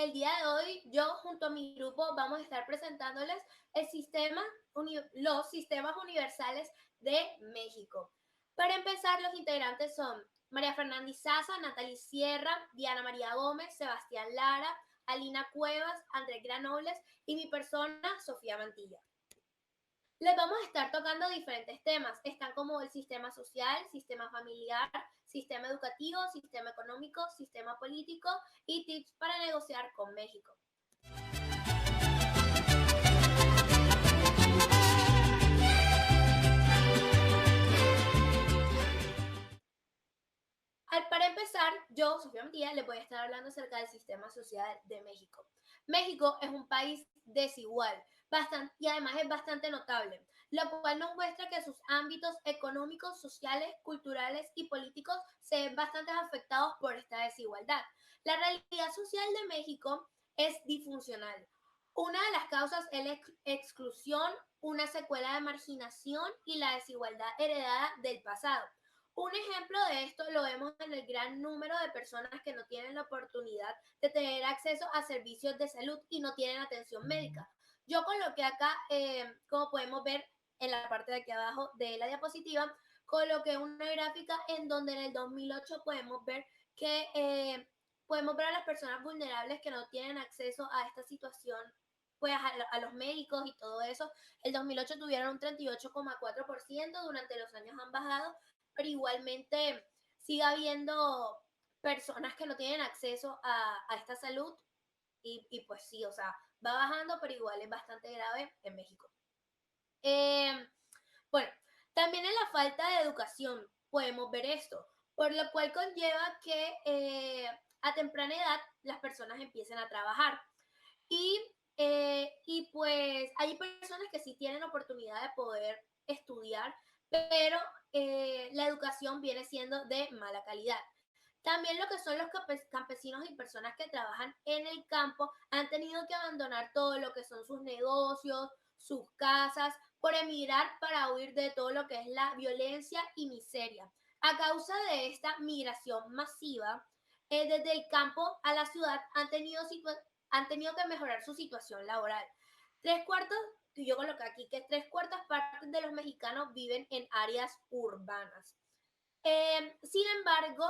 el día de hoy yo junto a mi grupo vamos a estar presentándoles los sistemas universales de México. Para empezar, los integrantes son María Fernanda Izaza, Natalie Sierra, Diana María Gómez, Sebastián Lara, Alina Cuevas, Andrés Granobles y mi persona, Sofía Mantilla. Les vamos a estar tocando diferentes temas. Están como el sistema social, sistema familiar, sistema educativo, sistema económico, sistema político y tips para negociar con México. Para empezar, yo, Sofía Mantilla, les voy a estar hablando acerca del sistema social de México. México es un país desigual y además es bastante notable, lo cual nos muestra que sus ámbitos económicos, sociales, culturales y políticos se ven bastante afectados por esta desigualdad. La realidad social de México es disfuncional. Una de las causas es la exclusión, una secuela de marginación y la desigualdad heredada del pasado. Un ejemplo de esto lo vemos en el gran número de personas que no tienen la oportunidad de tener acceso a servicios de salud y no tienen atención médica. Yo coloqué acá, como podemos ver en la parte de aquí abajo de la diapositiva, coloqué una gráfica en donde en el 2008 podemos ver a las personas vulnerables que no tienen acceso a esta situación, pues a los médicos y todo eso. El 2008 tuvieron un 38,4%, durante los años han bajado, pero igualmente sigue habiendo personas que no tienen acceso a esta salud y pues sí, o sea, va bajando, pero igual es bastante grave en México. Bueno, también en la falta de educación podemos ver esto, por lo cual conlleva que a temprana edad las personas empiecen a trabajar. Y pues hay personas que sí tienen oportunidad de poder estudiar, pero la educación viene siendo de mala calidad. También lo que son los campesinos y personas que trabajan en el campo han tenido que abandonar todo lo que son sus negocios, sus casas, por emigrar para huir de todo lo que es la violencia y miseria. A causa de esta migración masiva, desde el campo a la ciudad han tenido que mejorar su situación laboral. Yo coloqué aquí que 3/4 partes de los mexicanos viven en áreas urbanas. Sin embargo,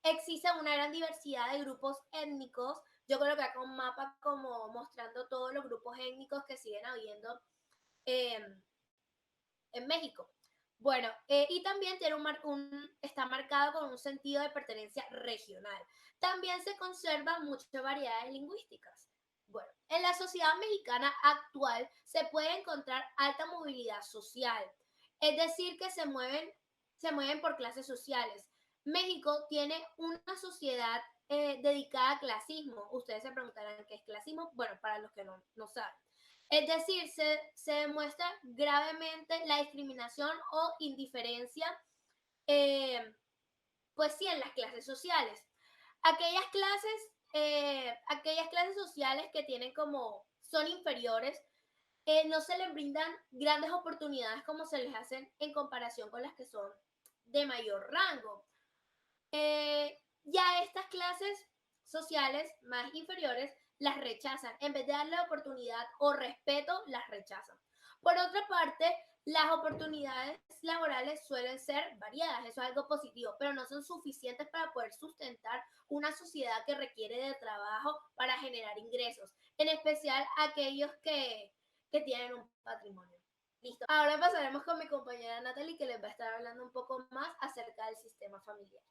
existe una gran diversidad de grupos étnicos. Yo coloqué acá un mapa como mostrando todos los grupos étnicos que siguen habiendo en México. Bueno, y también está marcado con un sentido de pertenencia regional. También se conservan muchas variedades lingüísticas. Bueno, en la sociedad mexicana actual se puede encontrar alta movilidad social, es decir, que se mueven por clases sociales. México tiene una sociedad dedicada al clasismo. Ustedes se preguntarán qué es clasismo. Bueno, para los que no saben. Es decir, se demuestra gravemente la discriminación o indiferencia, pues sí, en las clases sociales. Aquellas clases sociales que son inferiores, no se les brindan grandes oportunidades como se les hacen en comparación con las que son de mayor rango. Ya estas clases sociales más inferiores las rechazan. En vez de darle oportunidad o respeto, las rechazan. Por otra parte, las oportunidades laborales suelen ser variadas, eso es algo positivo, pero no son suficientes para poder sustentar una sociedad que requiere de trabajo para generar ingresos, en especial aquellos que tienen un patrimonio. Listo. Ahora pasaremos con mi compañera Natalie, que les va a estar hablando un poco más acerca del sistema familiar.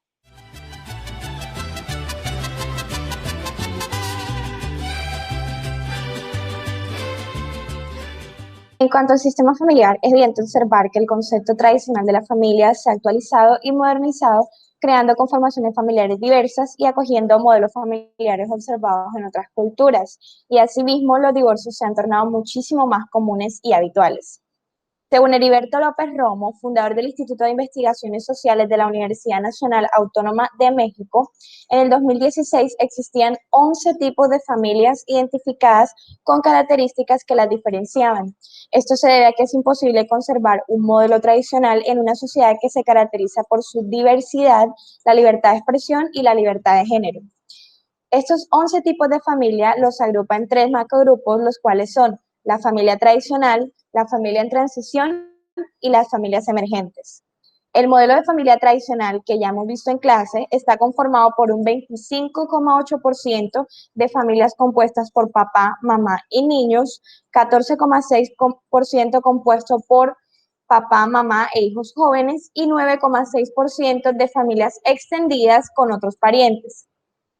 En cuanto al sistema familiar, es evidente observar que el concepto tradicional de la familia se ha actualizado y modernizado, creando conformaciones familiares diversas y acogiendo modelos familiares observados en otras culturas, y asimismo los divorcios se han tornado muchísimo más comunes y habituales. Según Heriberto López Romo, fundador del Instituto de Investigaciones Sociales de la Universidad Nacional Autónoma de México, en el 2016 existían 11 tipos de familias identificadas con características que las diferenciaban. Esto se debe a que es imposible conservar un modelo tradicional en una sociedad que se caracteriza por su diversidad, la libertad de expresión y la libertad de género. Estos 11 tipos de familia los agrupa en 3 macrogrupos, los cuales son la familia tradicional, la familia en transición y las familias emergentes. El modelo de familia tradicional que ya hemos visto en clase está conformado por un 25,8% de familias compuestas por papá, mamá y niños, 14,6% compuesto por papá, mamá e hijos jóvenes y 9,6% de familias extendidas con otros parientes.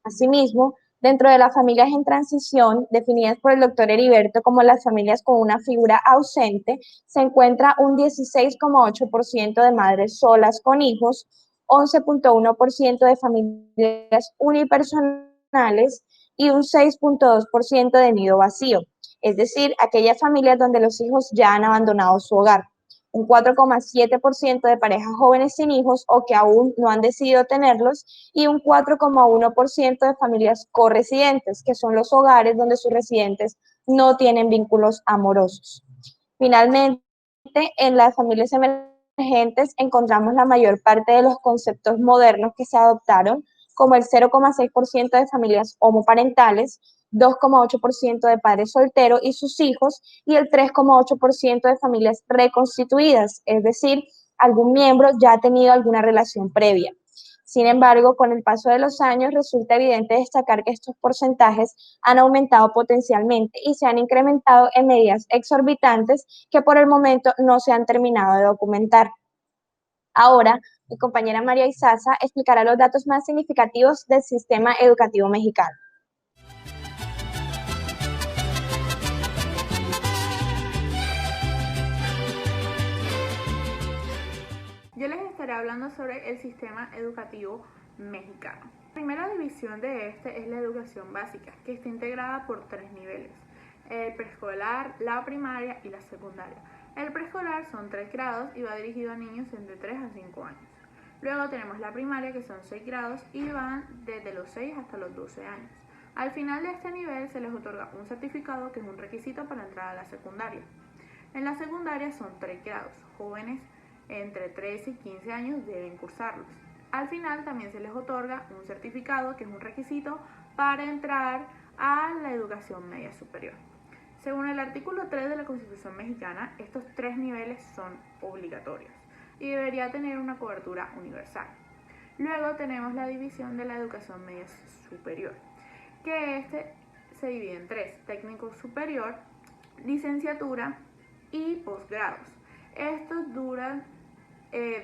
Asimismo, dentro de las familias en transición, definidas por el doctor Heriberto como las familias con una figura ausente, se encuentra un 16,8% de madres solas con hijos, 11,1% de familias unipersonales y un 6,2% de nido vacío, es decir, aquellas familias donde los hijos ya han abandonado su hogar, un 4,7% de parejas jóvenes sin hijos o que aún no han decidido tenerlos y un 4,1% de familias corresidentes, que son los hogares donde sus residentes no tienen vínculos amorosos. Finalmente, en las familias emergentes encontramos la mayor parte de los conceptos modernos que se adoptaron, como el 0,6% de familias homoparentales, 2,8% de padres solteros y sus hijos, y el 3,8% de familias reconstituidas, es decir, algún miembro ya ha tenido alguna relación previa. Sin embargo, con el paso de los años resulta evidente destacar que estos porcentajes han aumentado potencialmente y se han incrementado en medidas exorbitantes que por el momento no se han terminado de documentar. Ahora, mi compañera María Isaza explicará los datos más significativos del sistema educativo mexicano. Yo les estaré hablando sobre el sistema educativo mexicano. La primera división de este es la educación básica, que está integrada por 3 niveles: el preescolar, la primaria y la secundaria. El preescolar son 3 grados y va dirigido a niños entre 3 a 5 años. Luego tenemos la primaria, que son 6 grados y van desde los 6 hasta los 12 años. Al final de este nivel se les otorga un certificado, que es un requisito para entrar a la secundaria. En la secundaria son 3 grados, jóvenes entre 13 y 15 años deben cursarlos. Al final también se les otorga un certificado, que es un requisito para entrar a la educación media superior. Según el artículo 3 de la Constitución mexicana, estos 3 niveles son obligatorios y debería tener una cobertura universal. Luego tenemos la división de la educación media superior, que se divide en 3: técnico superior, licenciatura y posgrados. Estos duran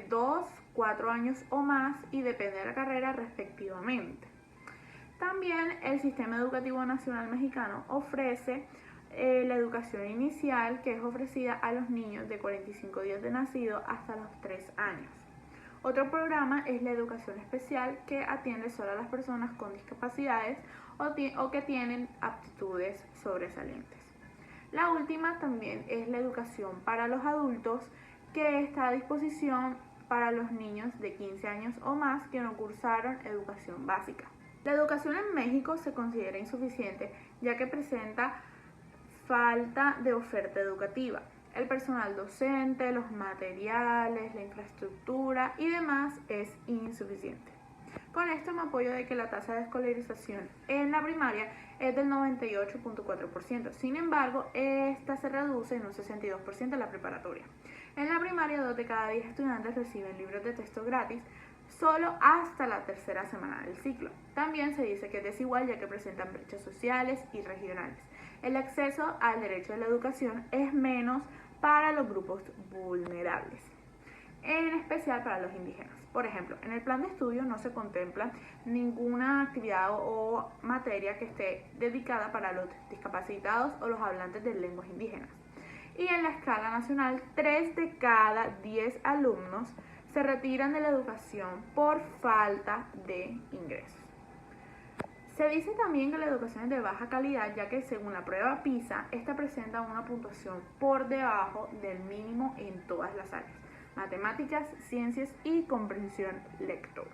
2, 4 años o más y depende de la carrera respectivamente. También el Sistema Educativo Nacional Mexicano ofrece la educación inicial, que es ofrecida a los niños de 45 días de nacido hasta los 3 años. Otro programa es la educación especial, que atiende solo a las personas con discapacidades o que tienen aptitudes sobresalientes. La última también es la educación para los adultos, que está a disposición para los niños de 15 años o más que no cursaron educación básica. La educación en México se considera insuficiente, ya que presenta falta de oferta educativa. El personal docente, los materiales, la infraestructura y demás es insuficiente. Con esto me apoyo de que la tasa de escolarización en la primaria es del 98,4%. Sin embargo, esta se reduce en un 62% en la preparatoria. En la primaria, 2 de cada 10 estudiantes reciben libros de texto gratis solo hasta la 3ª semana del ciclo. También se dice que es desigual, ya que presentan brechas sociales y regionales. El acceso al derecho a la educación es menos para los grupos vulnerables, en especial para los indígenas. Por ejemplo, en el plan de estudio no se contempla ninguna actividad o materia que esté dedicada para los discapacitados o los hablantes de lenguas indígenas. Y en la escala nacional, 3 de cada 10 alumnos se retiran de la educación por falta de ingresos. Se dice también que la educación es de baja calidad, ya que según la prueba PISA, esta presenta una puntuación por debajo del mínimo en todas las áreas: matemáticas, ciencias y comprensión lectora.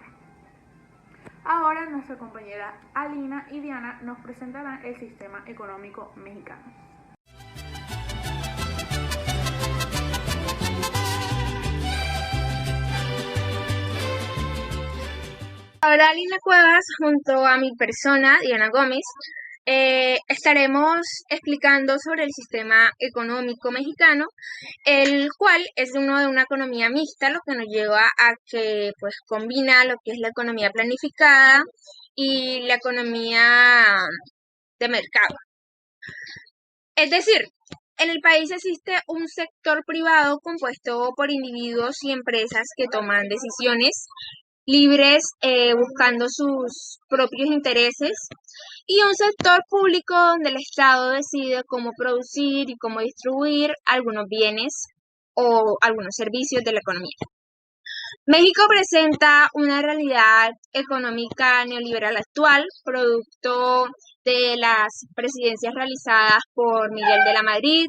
Ahora nuestra compañera Alina y Diana nos presentarán el sistema económico mexicano. Ahora Lina Cuevas, junto a mi persona, Diana Gómez, estaremos explicando sobre el sistema económico mexicano, el cual es uno de una economía mixta, lo que nos lleva a que pues combina lo que es la economía planificada y la economía de mercado. Es decir, en el país existe un sector privado compuesto por individuos y empresas que toman decisiones libres, buscando sus propios intereses, y un sector público donde el Estado decide cómo producir y cómo distribuir algunos bienes o algunos servicios de la economía. México presenta una realidad económica neoliberal actual, producto de las presidencias realizadas por Miguel de la Madrid,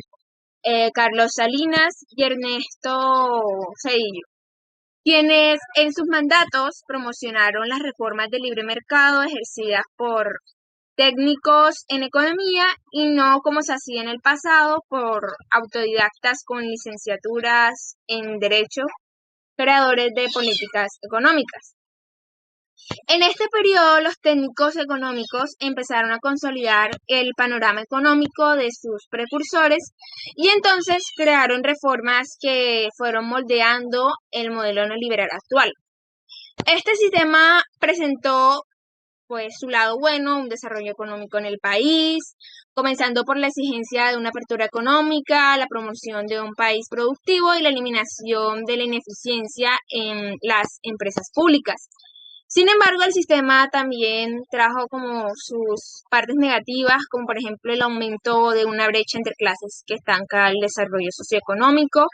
Carlos Salinas y Ernesto Zedillo, quienes en sus mandatos promocionaron las reformas de libre mercado ejercidas por técnicos en economía y no como se hacía en el pasado por autodidactas con licenciaturas en derecho, creadores de políticas económicas. En este periodo, los técnicos económicos empezaron a consolidar el panorama económico de sus precursores y entonces crearon reformas que fueron moldeando el modelo neoliberal actual. Este sistema presentó pues su lado bueno, un desarrollo económico en el país, comenzando por la exigencia de una apertura económica, la promoción de un país productivo y la eliminación de la ineficiencia en las empresas públicas. Sin embargo, el sistema también trajo como sus partes negativas, como por ejemplo el aumento de una brecha entre clases que estanca el desarrollo socioeconómico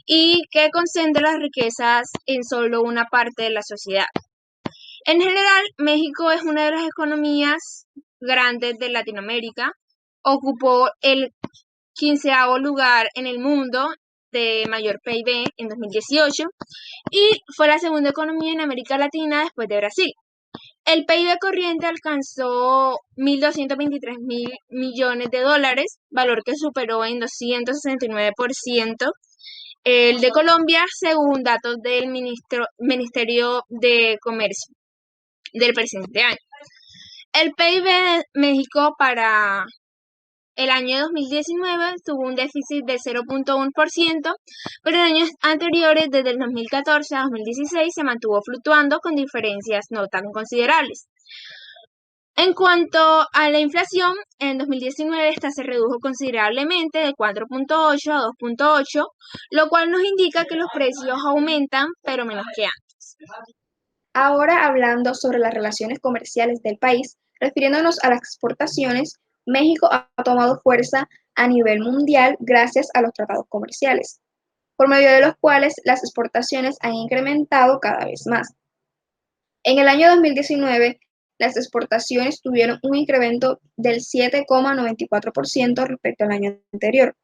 y que concentra las riquezas en solo una parte de la sociedad. En general, México es una de las economías grandes de Latinoamérica. Ocupó el 15º lugar en el mundo de mayor PIB en 2018 y fue la segunda economía en América Latina después de Brasil. El PIB corriente alcanzó 1.223 mil millones de dólares, valor que superó en 269% el de Colombia, según datos del Ministerio de Comercio del presente año. El PIB de México para el año 2019 tuvo un déficit de 0.1%, pero en años anteriores, desde el 2014 a 2016, se mantuvo fluctuando con diferencias no tan considerables. En cuanto a la inflación, en 2019 esta se redujo considerablemente de 4.8 a 2.8, lo cual nos indica que los precios aumentan, pero menos que antes. Ahora hablando sobre las relaciones comerciales del país, refiriéndonos a las exportaciones, México ha tomado fuerza a nivel mundial gracias a los tratados comerciales, por medio de los cuales las exportaciones han incrementado cada vez más. En el año 2019, las exportaciones tuvieron un incremento del 7,94% respecto al año anterior.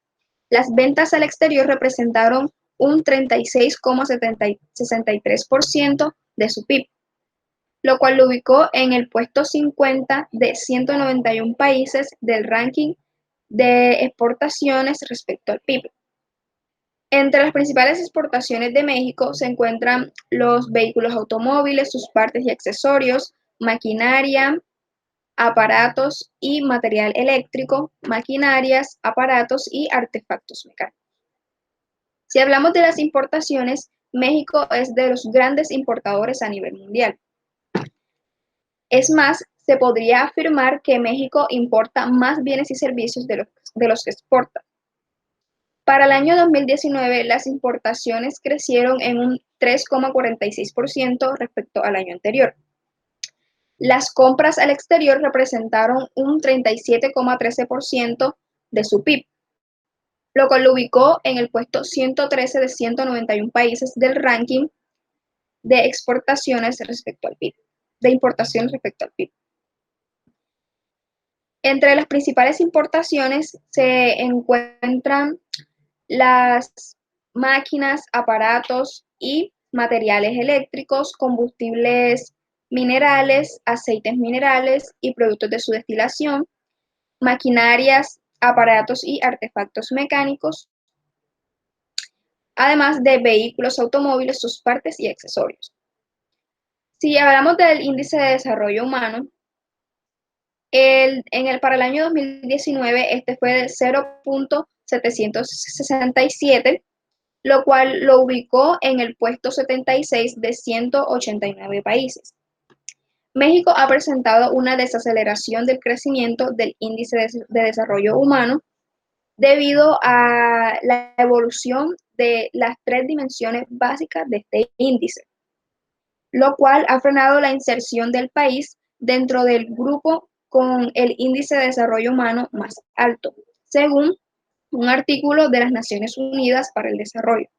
Las ventas al exterior representaron un 36,63% de su PIB, lo cual lo ubicó en el puesto 50 de 191 países del ranking de exportaciones respecto al PIB. Entre las principales exportaciones de México se encuentran los vehículos automóviles, sus partes y accesorios, maquinaria, aparatos y material eléctrico, maquinarias, aparatos y artefactos mecánicos. Si hablamos de las importaciones, México es de los grandes importadores a nivel mundial. Es más, se podría afirmar que México importa más bienes y servicios de los que exporta. Para el año 2019, las importaciones crecieron en un 3,46% respecto al año anterior. Las compras al exterior representaron un 37,13% de su PIB, lo cual lo ubicó en el puesto 113 de 191 países del ranking de exportaciones respecto al PIB, de importaciones respecto al PIB. Entre las principales importaciones se encuentran las máquinas, aparatos y materiales eléctricos, combustibles minerales, aceites minerales y productos de su destilación, maquinarias, aparatos y artefactos mecánicos, además de vehículos automóviles, sus partes y accesorios. Si hablamos del índice de desarrollo humano, para el año 2019 este fue de 0.767, lo cual lo ubicó en el puesto 76 de 189 países. México ha presentado una desaceleración del crecimiento del índice de desarrollo humano debido a la evolución de las tres dimensiones básicas de este índice, lo cual ha frenado la inserción del país dentro del grupo con el índice de desarrollo humano más alto, según un artículo de las Naciones Unidas para el Desarrollo.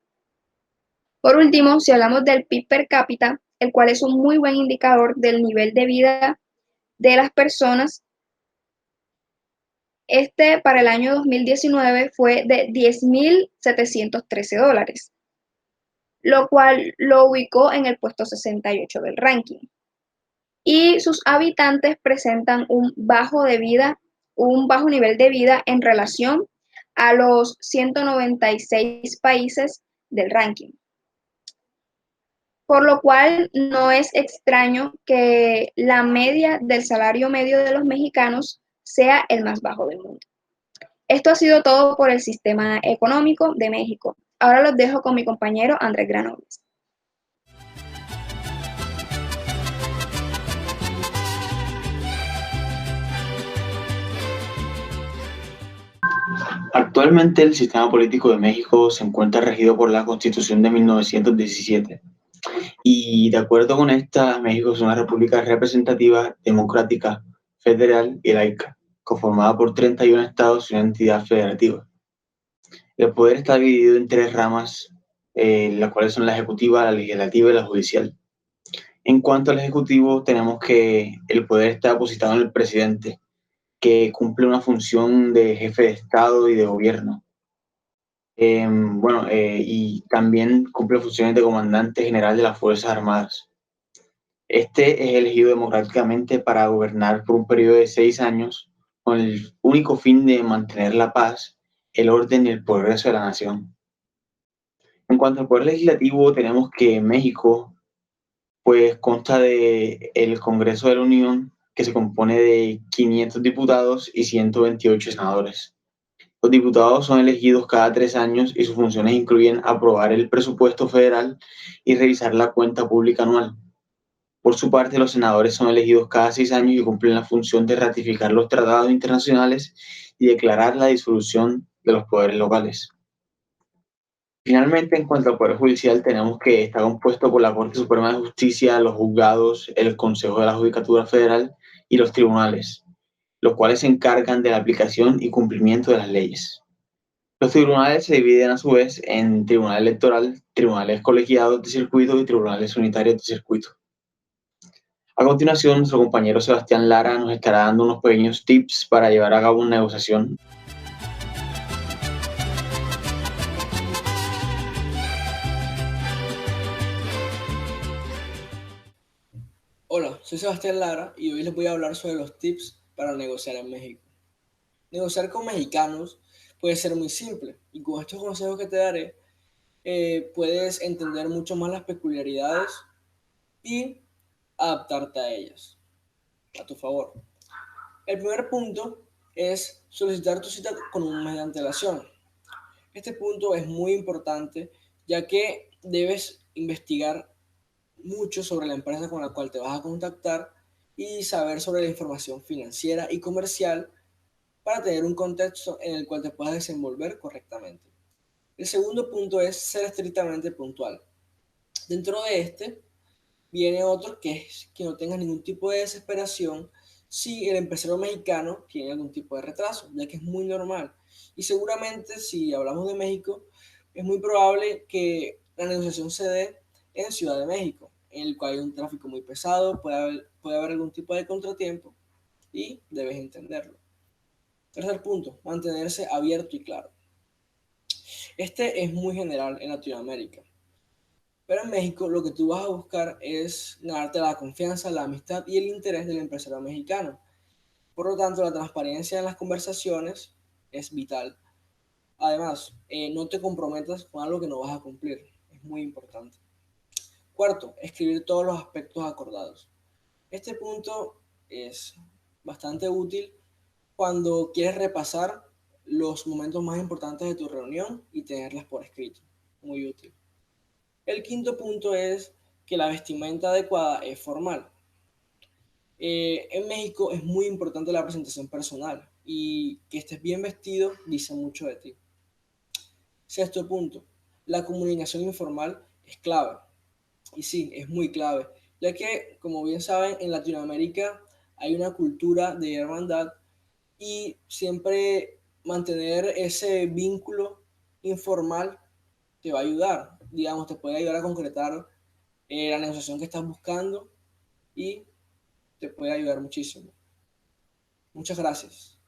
Por último, si hablamos del PIB per cápita, el cual es un muy buen indicador del nivel de vida de las personas, este para el año 2019 fue de $10,713, lo cual lo ubicó en el puesto 68 del ranking. Y sus habitantes presentan un bajo nivel de vida en relación a los 196 países del ranking. Por lo cual no es extraño que la media del salario medio de los mexicanos sea el más bajo del mundo. Esto ha sido todo por el sistema económico de México. Ahora los dejo con mi compañero Andrés Granollers. Actualmente el sistema político de México se encuentra regido por la Constitución de 1917 y de acuerdo con esta, México es una república representativa, democrática, federal y laica, conformada por 31 estados y una entidad federativa. El poder está dividido en tres ramas, las cuales son la ejecutiva, la legislativa y la judicial. En cuanto al ejecutivo, tenemos que el poder está depositado en el presidente, que cumple una función de jefe de Estado y de gobierno. Y también cumple funciones de comandante general de las Fuerzas Armadas. Este es elegido democráticamente para gobernar por un periodo de 6 años con el único fin de mantener la paz, el orden y el progreso de la nación. En cuanto al poder legislativo, tenemos que México pues consta de el Congreso de la Unión, que se compone de 500 diputados y 128 senadores. Los diputados son elegidos cada 3 años y sus funciones incluyen aprobar el presupuesto federal y revisar la cuenta pública anual. Por su parte, los senadores son elegidos cada 6 años y cumplen la función de ratificar los tratados internacionales y declarar la disolución de los poderes locales. Finalmente, en cuanto al Poder Judicial, tenemos que está compuesto por la Corte Suprema de Justicia, los juzgados, el Consejo de la Judicatura Federal y los tribunales, los cuales se encargan de la aplicación y cumplimiento de las leyes. Los tribunales se dividen a su vez en tribunal electoral, tribunales colegiados de circuito y tribunales unitarios de circuito. A continuación, nuestro compañero Sebastián Lara nos estará dando unos pequeños tips para llevar a cabo una negociación. Hola, soy Sebastián Lara y hoy les voy a hablar sobre los tips para negociar en México. Negociar con mexicanos puede ser muy simple y con estos consejos que te daré puedes entender mucho más las peculiaridades y adaptarte a ellas a tu favor. El primer punto es solicitar tu cita con un mes de antelación. Este punto es muy importante ya que debes investigar mucho sobre la empresa con la cual te vas a contactar y saber sobre la información financiera y comercial para tener un contexto en el cual te puedas desenvolver correctamente. El segundo punto es ser estrictamente puntual. Dentro de este viene otro que es que no tengas ningún tipo de desesperación si el empresario mexicano tiene algún tipo de retraso, ya que es muy normal. Y seguramente si hablamos de México, es muy probable que la negociación se dé en Ciudad de México, en el cual hay un tráfico muy pesado, puede haber algún tipo de contratiempo y debes entenderlo. Tercer punto, mantenerse abierto y claro. Este es muy general en Latinoamérica, pero en México lo que tú vas a buscar es ganarte la confianza, la amistad y el interés del empresario mexicano. Por lo tanto, la transparencia en las conversaciones es vital. Además, no te comprometas con algo que no vas a cumplir. Es muy importante. Cuarto, escribir todos los aspectos acordados. Este punto es bastante útil cuando quieres repasar los momentos más importantes de tu reunión y tenerlas por escrito. Muy útil. El quinto punto es que la vestimenta adecuada es formal. En México es muy importante la presentación personal y que estés bien vestido dice mucho de ti. Sexto punto, la comunicación informal es clave. Y sí, es muy clave, ya que, como bien saben, en Latinoamérica hay una cultura de hermandad y siempre mantener ese vínculo informal te va a ayudar, digamos, te puede ayudar a concretar la negociación que estás buscando y te puede ayudar muchísimo. Muchas gracias.